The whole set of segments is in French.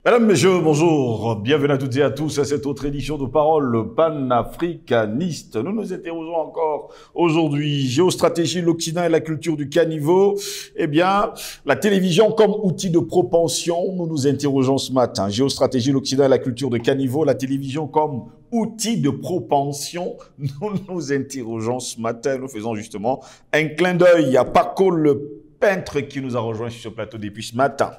Mesdames, Messieurs, bonjour. Bienvenue à toutes et à tous à cette autre édition de Parole panafricaniste. Nous nous interrogeons encore aujourd'hui. Géostratégie, l'Occident et la culture du caniveau. Eh bien, la télévision comme outil de propension, nous nous interrogeons ce matin. Géostratégie, l'Occident et la culture du caniveau. La télévision comme outil de propension, nous nous interrogeons ce matin. Nous faisons justement un clin d'œil à Paco le peintre qui nous a rejoint sur ce plateau depuis ce matin.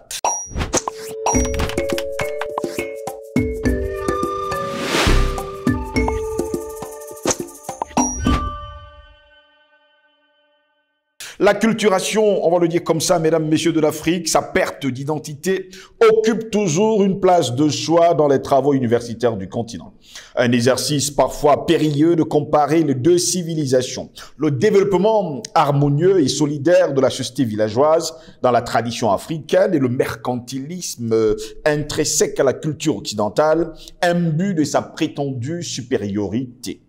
L'acculturation, on va le dire comme ça, mesdames, messieurs de l'Afrique, sa perte d'identité occupe toujours une place de choix dans les travaux universitaires du continent. Un exercice parfois périlleux de comparer les deux civilisations. Le développement harmonieux et solidaire de la société villageoise dans la tradition africaine et le mercantilisme intrinsèque à la culture occidentale, imbu de sa prétendue supériorité.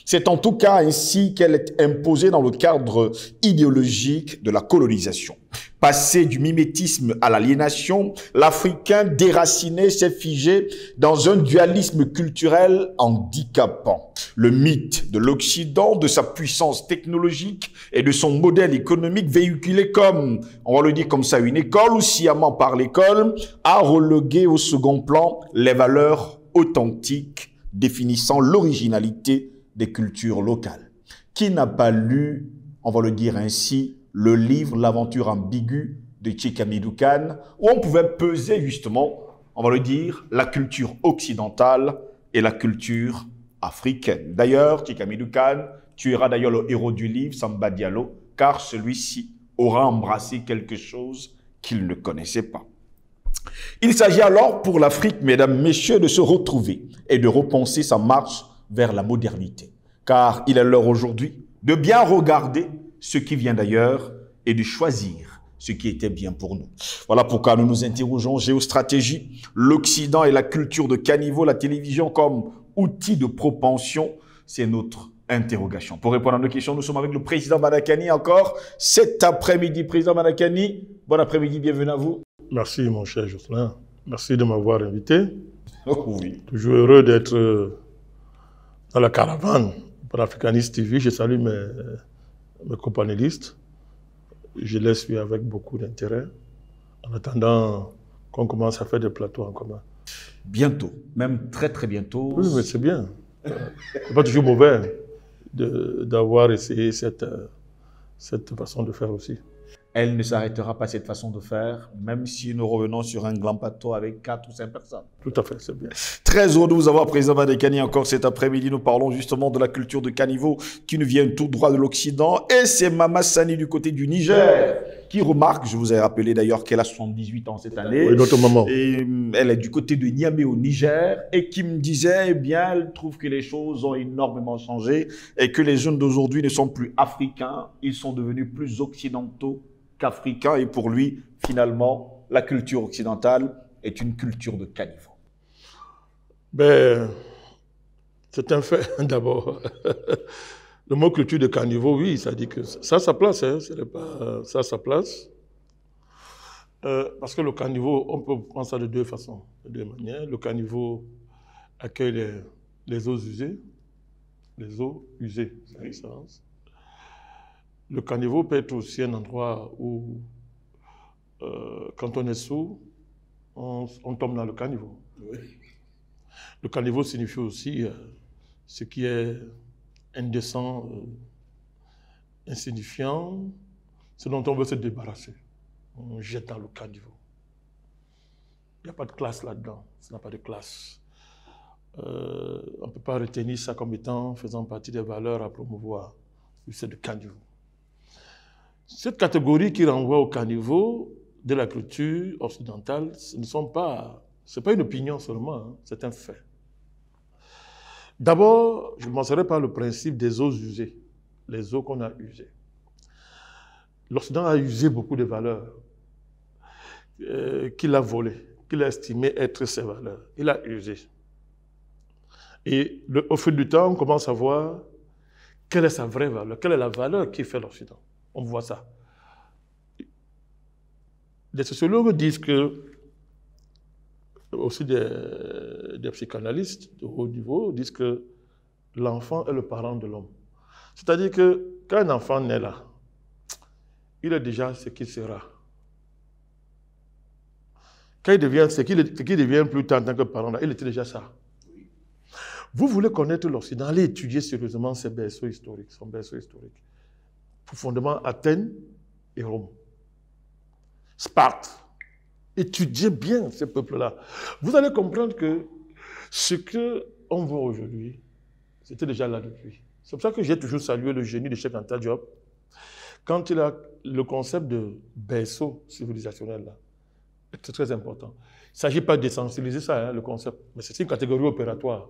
C'est en tout cas ainsi qu'elle est imposée dans le cadre idéologique de la colonisation. Passé du mimétisme à l'aliénation, l'Africain déraciné s'est figé dans un dualisme culturel handicapant. Le mythe de l'Occident, de sa puissance technologique et de son modèle économique véhiculé comme, on va le dire comme ça, une école ou sciemment par l'école, a relégué au second plan les valeurs authentiques définissant l'originalité des cultures locales. Qui n'a pas lu, on va le dire ainsi, le livre L'aventure ambiguë de Tchika-Hamidou Kane, où on pouvait peser justement, on va le dire, la culture occidentale et la culture africaine. D'ailleurs, Tchika-Hamidou Kane tuera d'ailleurs le héros du livre, Samba Diallo, car celui-ci aura embrassé quelque chose qu'il ne connaissait pas. Il s'agit alors pour l'Afrique, mesdames, messieurs, de se retrouver et de repenser sa marche vers la modernité. Car il est l'heure aujourd'hui de bien regarder ce qui vient d'ailleurs et de choisir ce qui était bien pour nous. Voilà pourquoi nous nous interrogeons géostratégie, l'Occident et la culture de caniveau, la télévision comme outil de propension, c'est notre interrogation. Pour répondre à nos questions, nous sommes avec le président Madakani encore cet après-midi. Président Madakani, bon après-midi, bienvenue à vous. Merci mon cher Jocelyn, merci de m'avoir invité. Oh, oui. Toujours heureux d'être dans la caravane panafricaniste TV. Je salue mes companélistes. Je les suis avec beaucoup d'intérêt en attendant qu'on commence à faire des plateaux en commun. Bientôt, même très très bientôt. Oui, mais c'est bien. C'est pas toujours mauvais d'avoir essayé cette façon de faire aussi. Elle ne s'arrêtera pas cette façon de faire, même si nous revenons sur un grand plateau avec 4 ou 5 personnes. Tout à fait, c'est bien. Très heureux de vous avoir, président Madakani, encore cet après-midi. Nous parlons justement de la culture de caniveau qui nous vient tout droit de l'Occident. Et c'est Mama Sani du côté du Niger qui remarque, je vous ai rappelé d'ailleurs qu'elle a 78 ans cette année. Oui, notre maman. Et elle est du côté de Niamey au Niger et qui me disait, eh bien, elle trouve que les choses ont énormément changé et que les jeunes d'aujourd'hui ne sont plus africains, ils sont devenus plus occidentaux qu'africain, et pour lui, finalement, la culture occidentale est une culture de caniveau. Ben, c'est un fait, d'abord. Le mot culture de caniveau, oui, ça dit que ça a sa place, hein, ça a sa place. Parce que le caniveau, on peut prendre ça de deux façons, de deux manières. Le caniveau accueille les eaux usées, c'est l'excellence. Le caniveau peut être aussi un endroit où, quand on est sourd, on tombe dans le caniveau. Oui. Le caniveau signifie aussi ce qui est indécent, insignifiant, ce dont on veut se débarrasser. On jette dans le caniveau. Il n'y a pas de classe là-dedans, ça n'a pas de classe. On ne peut pas retenir ça comme étant faisant partie des valeurs à promouvoir. C'est le caniveau. Cette catégorie qui renvoie au caniveau de la culture occidentale, c'est pas une opinion seulement, hein, c'est un fait. D'abord, je commencerai par le principe des eaux usées, les eaux qu'on a usées. L'Occident a usé beaucoup de valeurs qu'il a volées, qu'il a estimées être ses valeurs. Il a usé. Et au fil du temps, on commence à voir quelle est sa vraie valeur, quelle est la valeur qui fait l'Occident. On voit ça. Les sociologues disent que aussi des psychanalystes de haut niveau disent que l'enfant est le parent de l'homme. C'est-à-dire que quand un enfant naît là, il est déjà ce qu'il sera. Quand il devient ce qu'il devient plus tard en tant que parent, là, il était déjà ça. Vous voulez connaître l'Occident, allez étudier sérieusement ses berceaux historiques, son berceau historique. Profondément Athènes et Rome. Sparte. Étudiez bien ces peuples-là. Vous allez comprendre que ce qu'on voit aujourd'hui, c'était déjà là depuis. C'est pour ça que j'ai toujours salué le génie de Cheikh Anta Diop quand il a le concept de berceau civilisationnel là. C'est très important. Il ne s'agit pas d'essentialiser ça, hein, le concept, mais c'est une catégorie opératoire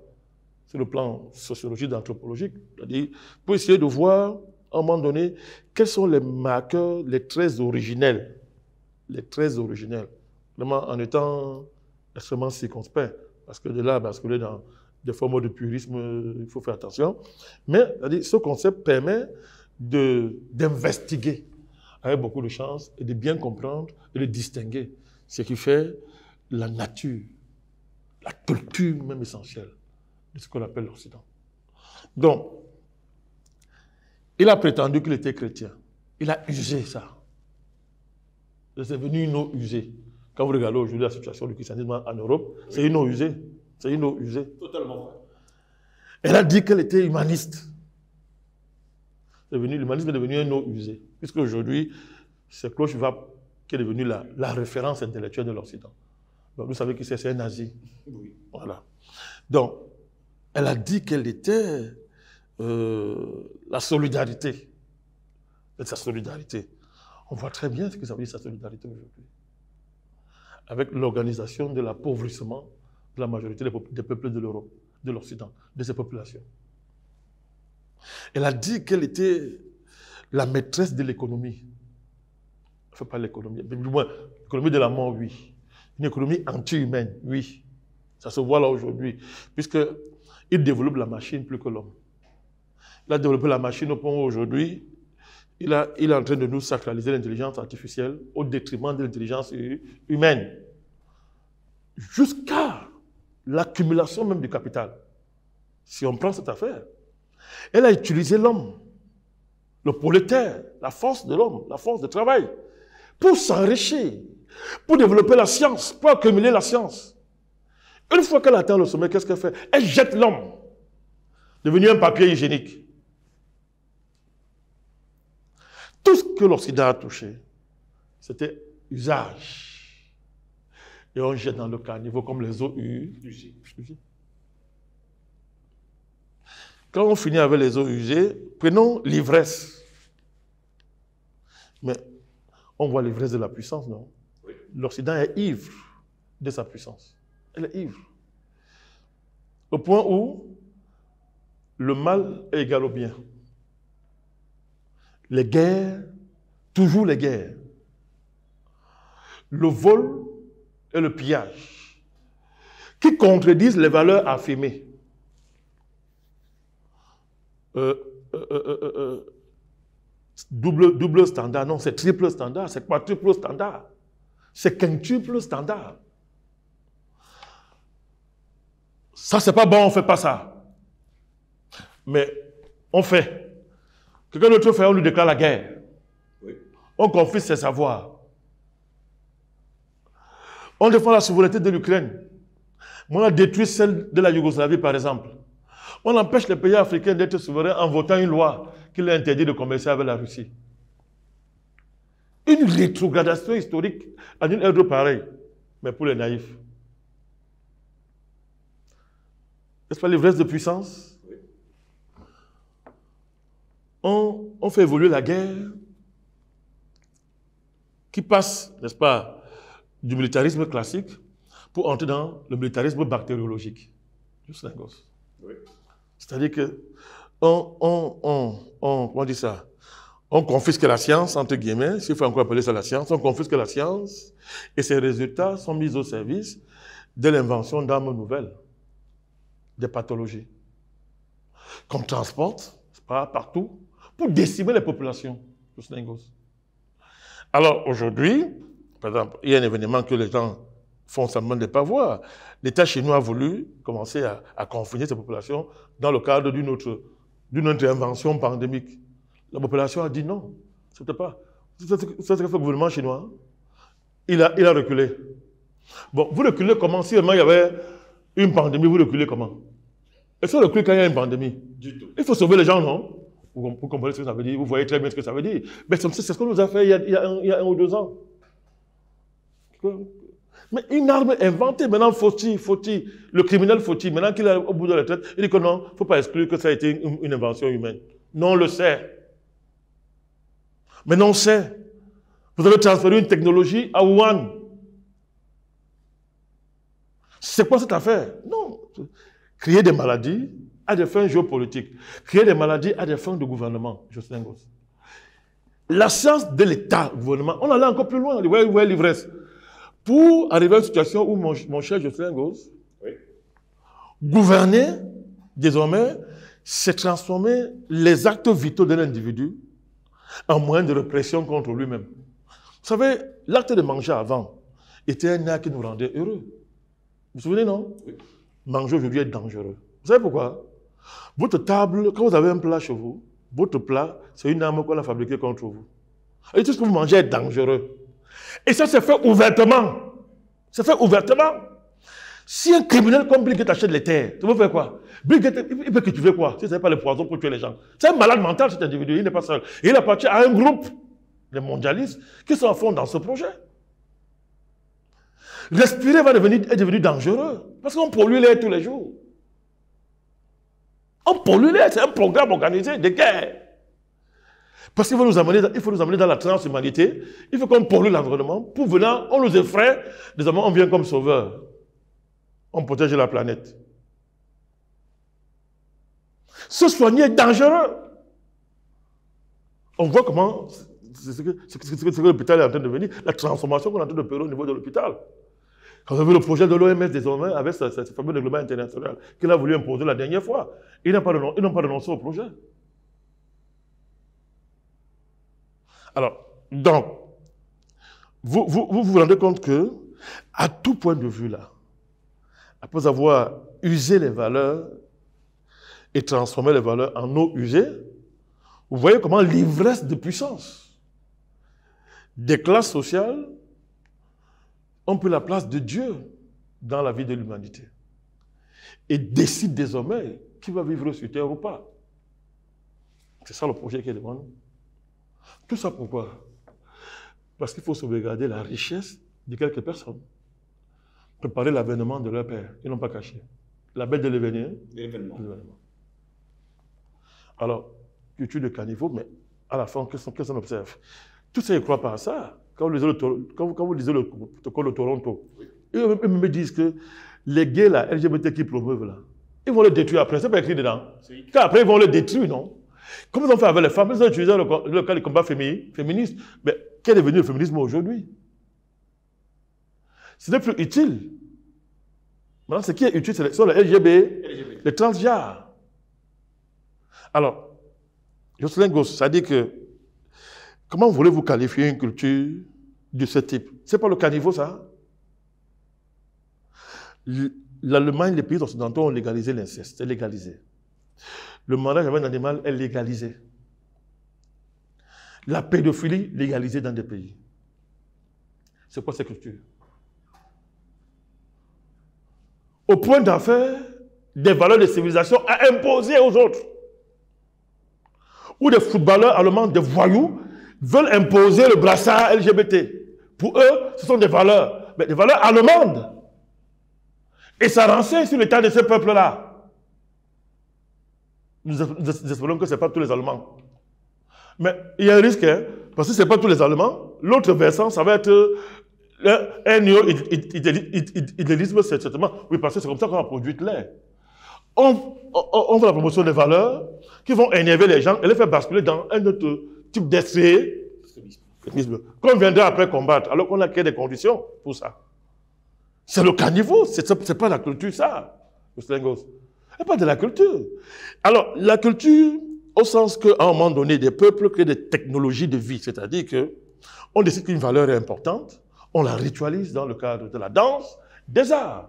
sur le plan sociologique, d'anthropologique. C'est-à-dire, pour essayer de voir, à un moment donné, quels sont les marqueurs, les traits originels. Les traits originels. Vraiment, en étant extrêmement circonspect, parce que de là à basculer dans des formes de purisme, il faut faire attention. Mais ce concept permet d'investiguer avec beaucoup de chance et de bien comprendre et de distinguer ce qui fait la nature, la culture même essentielle de ce qu'on appelle l'Occident. Donc, il a prétendu qu'il était chrétien. Il a usé ça. C'est devenu une eau usée. Quand vous regardez aujourd'hui la situation du christianisme en Europe, oui. C'est une eau usée. C'est une eau usée. Totalement vrai. Elle a dit qu'elle était humaniste. L'humanisme est devenu une eau usée. Puisque aujourd'hui, c'est Klaus Schwab qui est devenu la référence intellectuelle de l'Occident. Donc vous savez qui c'est un nazi. Oui. Voilà. Donc, elle a dit qu'elle était la solidarité. Et sa solidarité. On voit très bien ce que ça veut dire sa solidarité aujourd'hui. Avec l'organisation de l'appauvrissement de la majorité des peuples de l'Europe, de l'Occident, de ces populations. Elle a dit qu'elle était la maîtresse de l'économie. Enfin, pas l'économie, mais du moins, l'économie de la mort, oui. Une économie anti-humaine, oui. Ça se voit là aujourd'hui, puisqu'il développe la machine plus que l'homme. Il a développé la machine au point où aujourd'hui, il est en train de nous sacraliser l'intelligence artificielle au détriment de l'intelligence humaine. Jusqu'à l'accumulation même du capital. Si on prend cette affaire, elle a utilisé l'homme, le prolétaire, la force de l'homme, la force de travail, pour s'enrichir, pour développer la science, pour accumuler la science. Une fois qu'elle atteint le sommet, qu'est-ce qu'elle fait? Elle jette l'homme, devenu un papier hygiénique. Tout ce que l'Occident a touché, c'était usage. Et on jette dans le caniveau comme les eaux usées. Quand on finit avec les eaux usées, prenons l'ivresse. Mais on voit l'ivresse de la puissance, non? Oui. L'Occident est ivre de sa puissance. Elle est ivre. Au point où le mal est égal au bien. Les guerres, toujours les guerres. Le vol et le pillage, qui contredisent les valeurs affirmées. Double standard, non, c'est triple standard, c'est quadruple standard, c'est quintuple standard. Ça, c'est pas bon, on fait pas ça. Mais on fait. Quelqu'un d'autre fait, on lui déclare la guerre. Oui. On confisque ses savoirs. On défend la souveraineté de l'Ukraine. On a détruit celle de la Yougoslavie, par exemple. On empêche les pays africains d'être souverains en votant une loi qui leur interdit de commercer avec la Russie. Une rétrogradation historique à une ère pareille, mais pour les naïfs. N'est-ce pas l'ivresse de puissance? On fait évoluer la guerre qui passe, n'est-ce pas, du militarisme classique pour entrer dans le militarisme bactériologique. Juste un gosse. Oui. C'est-à-dire que comment dit ça? On confisque la science, entre guillemets, s'il faut encore appeler ça la science, on confisque la science et ses résultats sont mis au service de l'invention d'armes nouvelles, des pathologies, qu'on transporte, c'est pas partout, pour décimer les populations. Alors aujourd'hui, par exemple, il y a un événement que les gens font semblant de ne pas voir. L'État chinois a voulu commencer à confiner ces populations dans le cadre d'une autre intervention pandémique. La population a dit non, c'était pas. C'est ce que fait le gouvernement chinois. Il a reculé. Bon, vous reculez comment? Si vraiment il y avait une pandémie, vous reculez comment? Est-ce qu'on recule quand il y a une pandémie? Du tout. Il faut sauver les gens, non? Vous comprenez ce que ça veut dire? Vous voyez très bien ce que ça veut dire. Mais c'est ce qu'on nous a fait il y a 1 ou 2 ans. Mais une arme inventée, maintenant faut-il, le criminel faut-il, maintenant qu'il est au bout de la tête, il dit que non, il ne faut pas exclure que ça a été une invention humaine. Non, on le sait. Maintenant on sait. Vous avez transféré une technologie à Wuhan. C'est quoi cette affaire? Non. Créer des maladies à des fins géopolitiques. Créer des maladies à des fins de gouvernement. Jocelyn Gosse. La science de l'État, gouvernement, on allait encore plus loin. Vous voyez l'ivresse. Pour arriver à une situation où mon cher Jocelyn Gosse, oui, gouverner, désormais, c'est transformer les actes vitaux de l'individu en moyen de répression contre lui-même. Vous savez, l'acte de manger avant était un acte qui nous rendait heureux. Vous vous souvenez, non? Oui. Manger aujourd'hui est dangereux. Vous savez pourquoi? Votre table, quand vous avez un plat chez vous, votre plat, c'est une arme qu'on a fabriquée contre vous. Et tout ce que vous mangez est dangereux. Et ça s'est fait ouvertement. C'est fait ouvertement. Si un criminel comme Bill Gates achète les terres, tu veux faire quoi? Bill Gates, il peut que tu veux quoi? Si ce n'est pas le poison pour tuer les gens. C'est un malade mental, cet individu, il n'est pas seul. Et il appartient à un groupe de mondialistes qui sont à fond dans ce projet. Respirer est devenu dangereux. Parce qu'on pollue l'air tous les jours. On pollue l'air, c'est un programme organisé de guerre. Parce qu'il faut nous amener dans la transhumanité. Il faut qu'on pollue l'environnement. Pour venir, on nous effraie. Désormais, on vient comme sauveur. On protège la planète. Se soigner est dangereux. On voit comment c'est ce que l'hôpital est en train de devenir, la transformation qu'on est en train de faire au niveau de l'hôpital. Quand on a vu le projet de l'OMS désormais avec ce fameux règlement international qu'il a voulu imposer la dernière fois, ils n'ont pas renoncé au projet. Alors, donc, vous rendez compte que, à tout point de vue là, après avoir usé les valeurs et transformé les valeurs en eau usée, vous voyez comment l'ivresse de puissance des classes sociales ont pris la place de Dieu dans la vie de l'humanité et décide désormais qui va vivre sur terre ou pas. C'est ça le projet qui est devant nous. Tout ça pourquoi? Parce qu'il faut sauvegarder la richesse de quelques personnes. Préparer l'avènement de leur père. Ils n'ont pas caché. La bête de l'événement. Alors, culture de caniveau, mais à la fin, qu'est-ce qu'on observe? Tous ceux qui ne croient pas à ça, quand vous lisez le protocole de Toronto, ils me disent que les gays, là, LGBT qui promeuvent, là, ils vont le détruire après. C'est pas écrit dedans. Car après, ils vont le détruire, non? Comme ils ont fait avec les femmes, ils ont utilisé le cas du combat féministe. Mais qu'est devenu le féminisme aujourd'hui? Ce n'est plus utile. Maintenant, ce qui est utile, ce sont les LGBT, les transgenres. Alors, Jocelyn Gosse, ça dit que, comment voulez-vous qualifier une culture de ce type? C'est pas le caniveau, ça? L'Allemagne, les pays occidentaux ont légalisé l'inceste, c'est légalisé. Le mariage avec un animal est légalisé. La pédophilie légalisée dans des pays. C'est quoi cette culture? Au point d'en faire des valeurs de civilisation à imposer aux autres. Où des footballeurs allemands, des voyous, veulent imposer le brassard LGBT. Pour eux, ce sont des valeurs, mais des valeurs allemandes. Et ça renseigne sur l'état de ces peuples-là. Nous espérons que ce n'est pas tous les Allemands. Mais il y a un risque, hein, parce que ce n'est pas tous les Allemands. L'autre versant, ça va être un néo-idéalisme, certainement. Oui, parce que c'est comme ça qu'on a produit l'air. On fait la promotion des valeurs qui vont énerver les gens et les faire basculer dans un autre type d'extrémisme qu'on viendra après combattre, alors qu'on a créé des conditions pour ça. C'est le caniveau, c'est pas la culture, ça, le slingos. C'est pas de la culture. Alors, la culture, au sens qu'à un moment donné, des peuples créent des technologies de vie, c'est-à-dire qu'on décide qu'une valeur est importante, On la ritualise dans le cadre de la danse, des arts.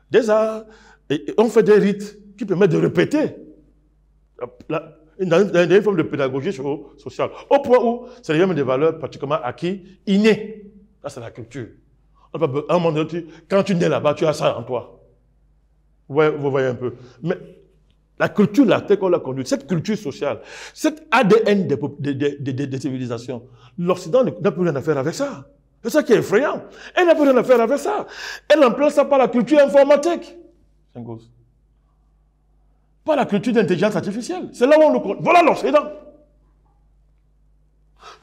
Des arts. Et on fait des rites qui permettent de répéter une forme de pédagogie sociale. Au point où c'est même des valeurs pratiquement acquises, innées. Ça, c'est la culture. À un moment donné, quand tu nais là-bas, tu as ça en toi. Ouais, vous voyez un peu. Mais la culture, là, telle qu'on l'a conduite, cette culture sociale, cet ADN des civilisations, l'Occident n'a plus rien à faire avec ça. C'est ça qui est effrayant. Elle n'a plus rien à faire avec ça. Elle remplace ça par la culture informatique. C'est un gosse. Pas la culture d'intelligence artificielle. C'est là où on nous compte. Voilà l'Occident.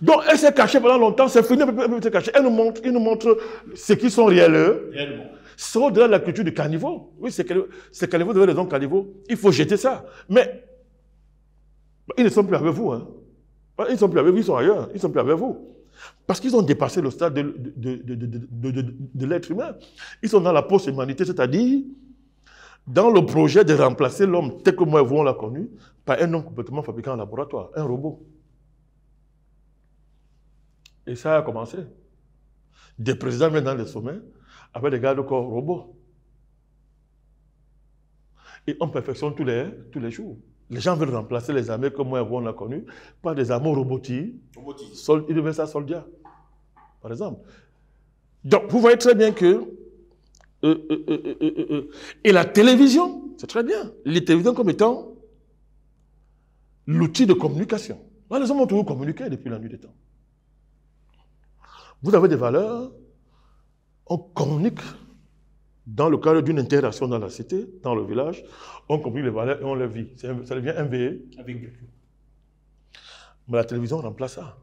Donc, elle s'est cachée pendant longtemps, c'est fini, elle s'est cachée. Elle nous montre ce qui sont réels. Réellement. C'est au-delà de la culture du caniveau. Oui, c'est caniveau, devait les hommes caniveau. Il faut jeter ça. Mais, ils ne sont plus avec vous. Hein. Ils ne sont plus avec vous, ils sont ailleurs. Ils ne sont plus avec vous. Parce qu'ils ont dépassé le stade de l'être humain. Ils sont dans la post-humanité, c'est-à-dire dans le projet de remplacer l'homme tel que moi et vous on l'a connu par un homme complètement fabriqué en laboratoire, un robot. Et ça a commencé. Des présidents viennent dans les sommets avec des gardes corps robots. Et on perfectionne tous les jours. Les gens veulent remplacer les armées comme moi et vous on l'a connu par des armes robotiques. Ils devaient ça soldat, par exemple. Donc, vous voyez très bien que et la télévision, c'est très bien. Les télévisions comme étant l'outil de communication. Les hommes ont toujours communiqué depuis la nuit des temps. Vous avez des valeurs, on communique dans le cadre d'une interaction dans la cité, dans le village, on communique les valeurs et on les vit. Ça devient un véhicule. Mais la télévision remplace ça.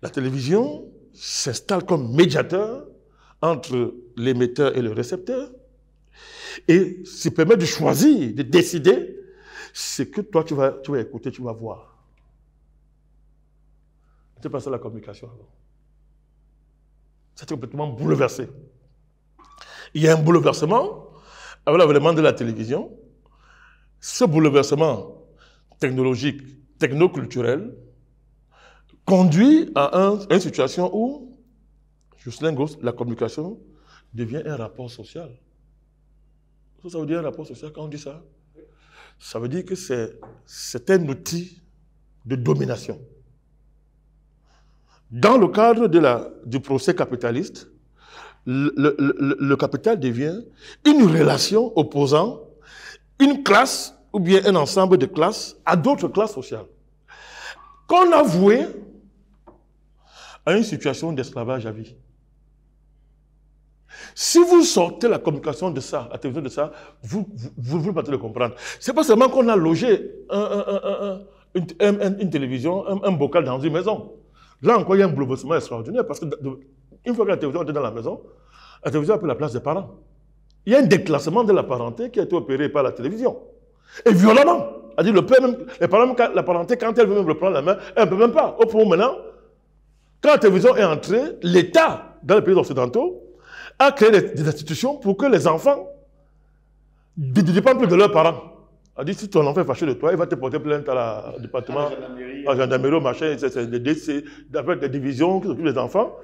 La télévision s'installe comme médiateur entre l'émetteur et le récepteur et se permet de choisir, de décider ce que toi tu vas écouter, tu vas voir. C'est pas ça la communication avant. C'est complètement bouleversé. Il y a un bouleversement avec l'avènement de la télévision. Ce bouleversement technologique, technoculturel, conduit à une situation où, Jocelyn Gosse, la communication devient un rapport social. Ça veut dire un rapport social quand on dit ça? Ça veut dire que c'est un outil de domination. Dans le cadre du procès capitaliste, le capital devient une relation opposant une classe ou bien un ensemble de classes à d'autres classes sociales. Qu'on a voué à une situation d'esclavage à vie. Si vous sortez la communication de ça, la télévision de ça, vous ne pouvez pas le comprendre. C'est pas seulement qu'on a logé une télévision, un bocal dans une maison. Là encore, il y a un bouleversement extraordinaire parce qu'une fois que la télévision est dans la maison, la télévision a pris la place des parents. Il y a un déclassement de la parenté qui a été opéré par la télévision. Et violemment. C'est-à-dire, les parents, la parenté, quand elle veut même reprendre la main, elle ne peut même pas. Au point où maintenant, quand la télévision est entrée, l'État, dans les pays occidentaux, a créé des institutions pour que les enfants ne dépendent plus de leurs parents. On dit, si ton enfant est fâché de toi, il va te porter plainte à la département, à la gendarmerie, machin, c'est des DC, d'après des divisions qui s'occupent des enfants.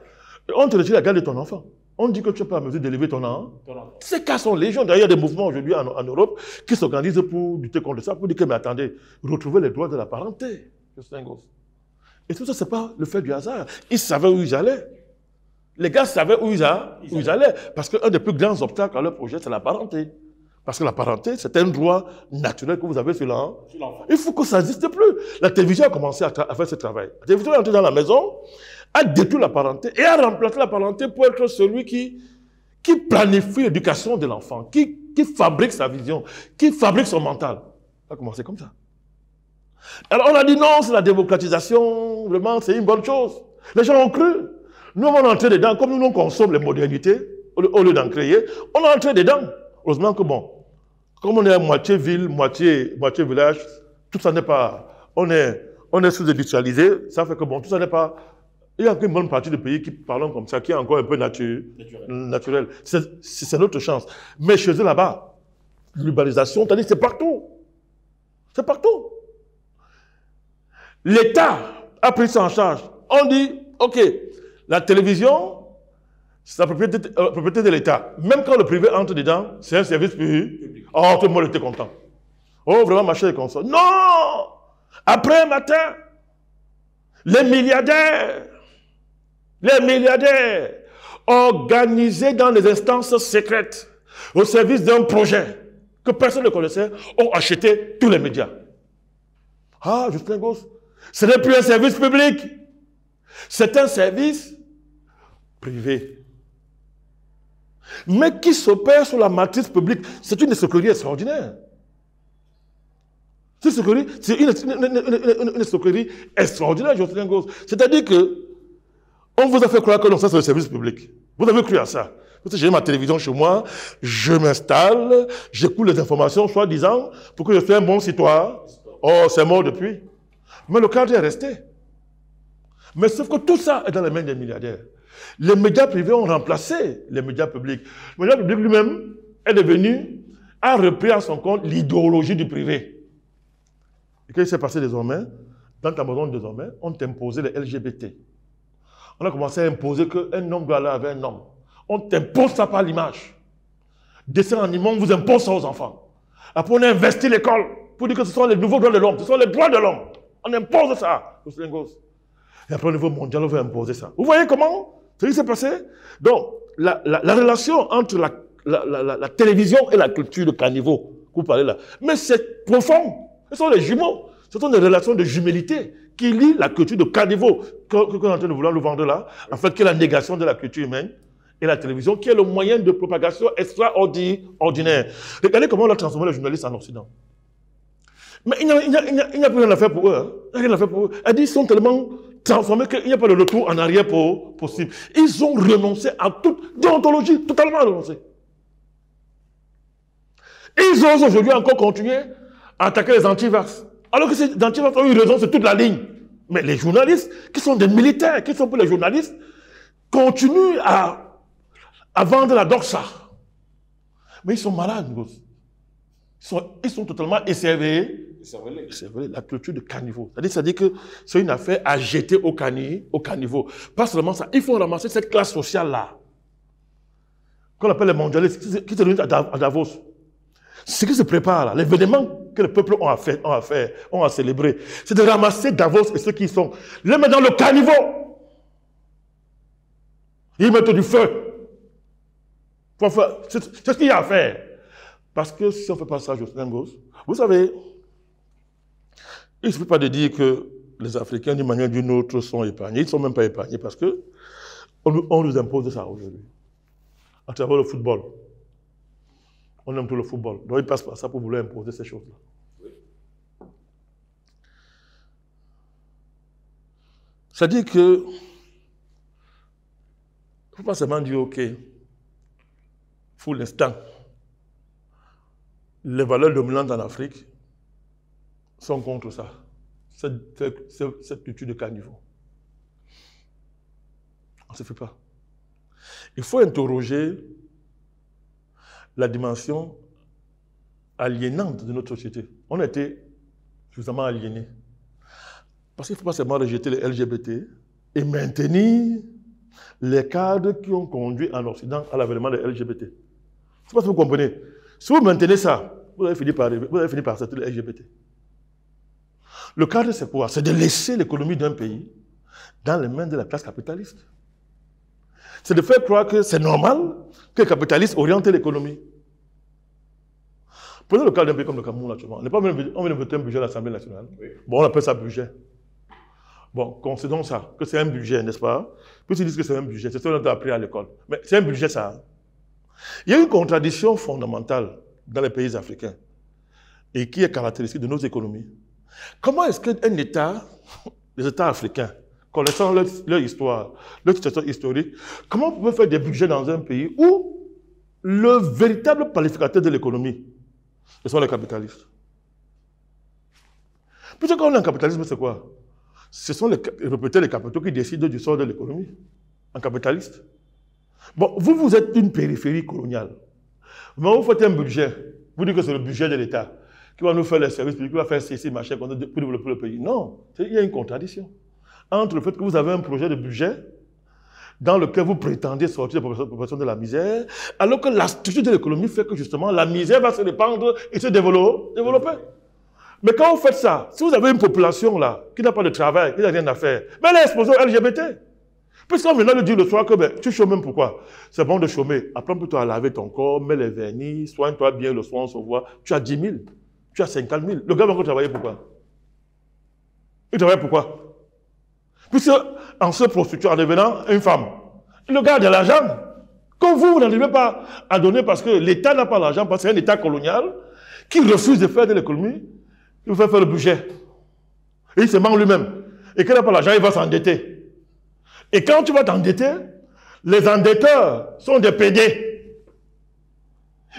Et on te retire la garde de ton enfant. On dit que tu n'es pas en mesure d'élever ton enfant. Ces cas sont légion. D'ailleurs, il y a des mouvements aujourd'hui en Europe qui s'organisent pour lutter contre ça, pour dire que, mais attendez, retrouver les droits de la parenté. Et tout ça, ce n'est pas le fait du hasard. Ils savaient où ils allaient. Les gars savaient où ils allaient. Parce qu'un des plus grands obstacles à leur projet, c'est la parenté. Parce que la parenté, c'est un droit naturel que vous avez sur l'enfant. Il faut que ça n'existe plus. La télévision a commencé à faire ce travail. La télévision est entrée dans la maison, a détruit la parenté et a remplacé la parenté pour être celui qui planifie l'éducation de l'enfant, qui fabrique sa vision, qui fabrique son mental. Ça a commencé comme ça. Alors on a dit non, c'est la démocratisation, vraiment, c'est une bonne chose. Les gens ont cru. Nous, on est entré dedans, comme nous consommons les modernités, au lieu d'en créer, on est entré dedans. Heureusement que bon, comme on est à moitié ville, moitié village, tout ça n'est pas, on est sous-industrialisé, ça fait que bon, tout ça n'est pas, il y a une bonne partie du pays qui parlent comme ça, qui est encore un peu naturel. C'est notre chance. Mais chez eux là-bas, l'urbanisation, c'est partout. C'est partout. L'État a pris ça en charge. On dit, ok, La télévision, c'est la propriété de l'État. Même quand le privé entre dedans, c'est un service public. Oh, tout le monde était content. Oh, vraiment, ma chère est contente. Non! Après un matin, les milliardaires, organisés dans les instances secrètes, au service d'un projet que personne ne connaissait, ont acheté tous les médias. Ah, Justin Gosse, ce n'est plus un service public, c'est un service privé. Mais qui s'opère sur la matrice publique. C'est une escroquerie extraordinaire. C'est une escroquerie extraordinaire, Justin Gosse. C'est-à-dire que on vous a fait croire que non, ça c'est le service public. Vous avez cru à ça. Parce que j'ai ma télévision chez moi, je m'installe, j'écoute les informations, soi-disant, pour que je sois un bon citoyen. Oh, c'est mort depuis. Mais le cadre est resté. Mais sauf que tout ça est dans les mains des milliardaires. Les médias privés ont remplacé les médias publics. Le média public lui-même est devenu, a repris à son compte l'idéologie du privé. Et qu'est-ce qui s'est passé désormais? Dans ta maison désormais, on t'imposait les LGBT. On a commencé à imposer qu'un homme doit aller avec un homme. On t'impose ça par l'image. Dessin animé, on vous impose ça aux enfants. Après, on a investi l'école pour dire que ce sont les nouveaux droits de l'homme, ce sont les droits de l'homme. On impose ça aux Lingos. Et après, au niveau mondial, on veut imposer ça. Vous voyez comment? C'est ce qui s'est passé? Donc, la relation entre la télévision et la culture de caniveau, que vous parlez là, mais c'est profond. Ce sont les jumeaux. Ce sont des relations de jumélité qui lient la culture de caniveau qu'on est en train de vouloir nous vendre là, en fait, qui est la négation de la culture humaine, et la télévision, qui est le moyen de propagation extraordinaire. Regardez comment on a transformé les journalistes en Occident. Mais il n'y a plus rien à faire pour eux. Hein. Il n'y a rien à faire pour eux. Ils sont tellement transformés qu'il n'y a pas de retour en arrière possible. Ils ont renoncé à toute déontologie, totalement renoncé. Ils osent aujourd'hui encore continuer à attaquer les antivax. Alors que ces antivax ont eu raison sur toute la ligne. Mais les journalistes, qui sont des militaires, qui sont pour les journalistes, continuent à vendre la doxa. Mais ils sont malades, ils sont totalement écervelés. La culture de caniveau. C'est-à-dire que c'est une affaire à jeter au caniveau. Pas seulement ça, il faut ramasser cette classe sociale-là, qu'on appelle les mondialistes, qui se réunissent à Davos. Ce qui se prépare là, l'événement que le peuple ont à célébrer, c'est de ramasser Davos et ceux qui y sont, les mettre dans le caniveau. Ils mettent du feu. C'est ce qu'il y a à faire. Parce que si on ne fait pas ça, Justin Gosse, vous savez, il ne suffit pas de dire que les Africains, d'une manière ou d'une autre, sont épargnés. Ils ne sont même pas épargnés parce qu'on nous impose ça aujourd'hui. À travers le football. On aime tout le football. Donc ils passent par ça pour vouloir imposer ces choses-là. Oui. C'est-à-dire que il ne faut pas seulement dire, OK, pour l'instant, les valeurs dominantes en Afrique sont contre ça. Cette culture de caniveau. On ne se fait pas. Il faut interroger la dimension aliénante de notre société. On a été suffisamment aliénés. Parce qu'il ne faut pas seulement rejeter les LGBT et maintenir les cadres qui ont conduit en Occident à l'avènement des LGBT. Je ne sais pas si vous comprenez. Si vous maintenez ça, vous allez finir par accepter les LGBT. Le cadre, c'est quoi? C'est de laisser l'économie d'un pays dans les mains de la classe capitaliste. C'est de faire croire que c'est normal que les capitalistes orientent l'économie. Prenez le cas d'un pays comme le Cameroun, actuellement. On vient de voter un budget à l'Assemblée nationale. Oui. Bon, on appelle ça budget. Bon, considérons ça, que c'est un budget, n'est-ce pas? Puis ils disent que c'est un budget, c'est ce qu'on a appris à l'école. Mais c'est un budget, ça. Il y a une contradiction fondamentale dans les pays africains et qui est caractéristique de nos économies. Comment est-ce qu'un État, les États africains, connaissant leur histoire, leur situation historique, comment on peut faire des budgets dans un pays où le véritable qualificateur de l'économie, ce sont les capitalistes? Puisque quand on est en capitalisme, c'est quoi? Ce sont les propriétaires des capitaux qui décident du sort de l'économie, en capitaliste. Bon, vous êtes une périphérie coloniale. Mais vous faites un budget, vous dites que c'est le budget de l'État, qui va nous faire les services publics, qui va faire ceci, machin, pour développer le pays. Non, il y a une contradiction entre le fait que vous avez un projet de budget, dans lequel vous prétendez sortir des populations de la misère, alors que la structure de l'économie fait que justement la misère va se répandre et se développer. Mais quand vous faites ça, si vous avez une population là, qui n'a pas de travail, qui n'a rien à faire, mais elle est exposée au LGBT. Puisqu'on vient de dire le soir que ben, tu chômes même pourquoi? C'est bon de chômer. Apprends plutôt à laver ton corps, mets les vernis, soigne-toi bien le soir, on se voit. Tu as 10 000, tu as 50 000. Le gars va encore travailler pourquoi? Il travaille pourquoi? Puisque en se prostituant, en devenant une femme, le gars a de l'argent. Comme vous n'arrivez pas à donner parce que l'État n'a pas l'argent, parce que c'est un État colonial qui refuse de faire de l'économie, il vous fait faire le budget. Et il se ment lui-même. Et qu'il n'a pas l'argent, il va s'endetter. Et quand tu vas t'endetter, les endetteurs sont des PD.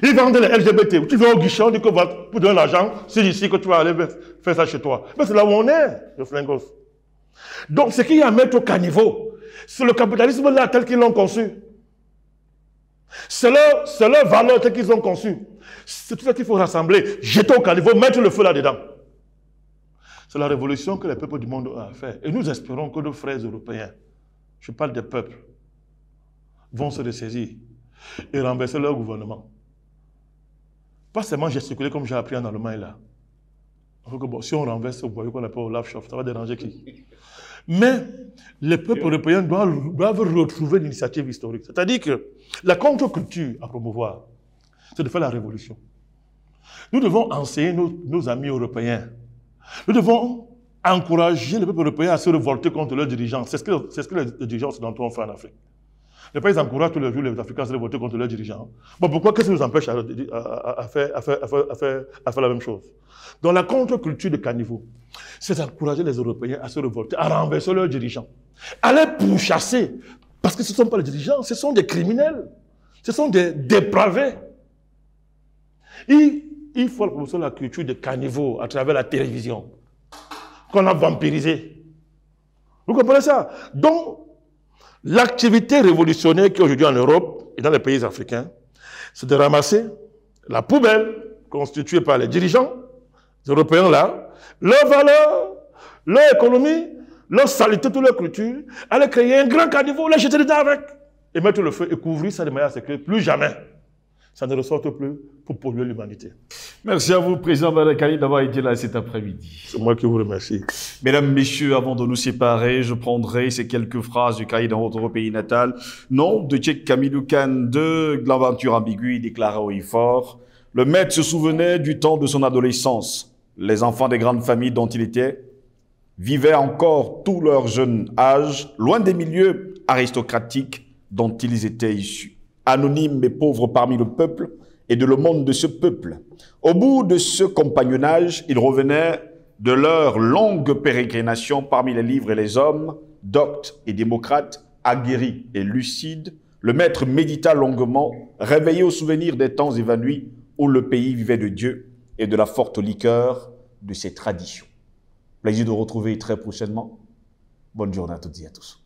Ils vendent les LGBT. Tu vas au guichet, on dit que pour donner l'argent, c'est ici que tu vas aller faire ça chez toi. Mais c'est là où on est, le flingos. Donc, ce qu'il y a à mettre au caniveau, c'est le capitalisme là tel qu'ils l'ont conçu. C'est leur valeur tel qu'ils ont conçu. C'est tout ça qu'il faut rassembler, jeter au caniveau, mettre le feu là-dedans. C'est la révolution que les peuples du monde ont à faire. Et nous espérons que nos frères européens, je parle des peuples, vont se ressaisir et renverser leur gouvernement. Pas seulement gesticuler comme j'ai appris en Allemagne là. Donc, bon, si on renverse, vous voyez qu'on appelle Olaf Scholz, ça va déranger qui? Mais les peuples européens doivent retrouver l'initiative historique. C'est-à-dire que la contre-culture à promouvoir, c'est de faire la révolution. Nous devons enseigner nos amis européens. Nous devons encourager les peuples européens à se révolter contre leurs dirigeants. C'est ce que les dirigeants occidentaux ont fait en Afrique. Les pays encouragent tous les jours les Africains à se révolter contre leurs dirigeants. Bon, pourquoi? Qu'est-ce qui nous empêche à faire la même chose? Donc la contre-culture de caniveau, c'est d'encourager les Européens à se révolter, à renverser leurs dirigeants, à les pourchasser. Parce que ce ne sont pas les dirigeants, ce sont des criminels. Ce sont des dépravés. Il faut promouvoir la culture de caniveau à travers la télévision, qu'on a vampirisée. Vous comprenez ça? Donc, l'activité révolutionnaire qui est aujourd'hui en Europe et dans les pays africains, c'est de ramasser la poubelle constituée par les dirigeants européens là, leurs valeurs, leur économie, leur saleté, toute leur culture, aller créer un grand caniveau, les jeter dedans avec, et mettre le feu et couvrir ça de manière à ce que plus jamais ça ne ressorte plus pour polluer l'humanité. Merci à vous, Président Badakali, d'avoir été là cet après-midi. C'est moi qui vous remercie. Mesdames, Messieurs, avant de nous séparer, je prendrai ces quelques phrases du cahier dans votre pays natal. Nom de Tchèque Camille Khan de l'aventure ambiguë, déclara haut et fort. Le maître se souvenait du temps de son adolescence. Les enfants des grandes familles dont il était vivaient encore tout leur jeune âge, loin des milieux aristocratiques dont ils étaient issus. Anonymes et pauvres parmi le peuple et de le monde de ce peuple. Au bout de ce compagnonnage, ils revenaient de leur longue pérégrination parmi les livres et les hommes, doctes et démocrates, aguerris et lucides. Le maître médita longuement, réveillé au souvenir des temps évanouis où le pays vivait de Dieu et de la forte liqueur de ses traditions. Plaisir de vous retrouver très prochainement. Bonne journée à toutes et à tous.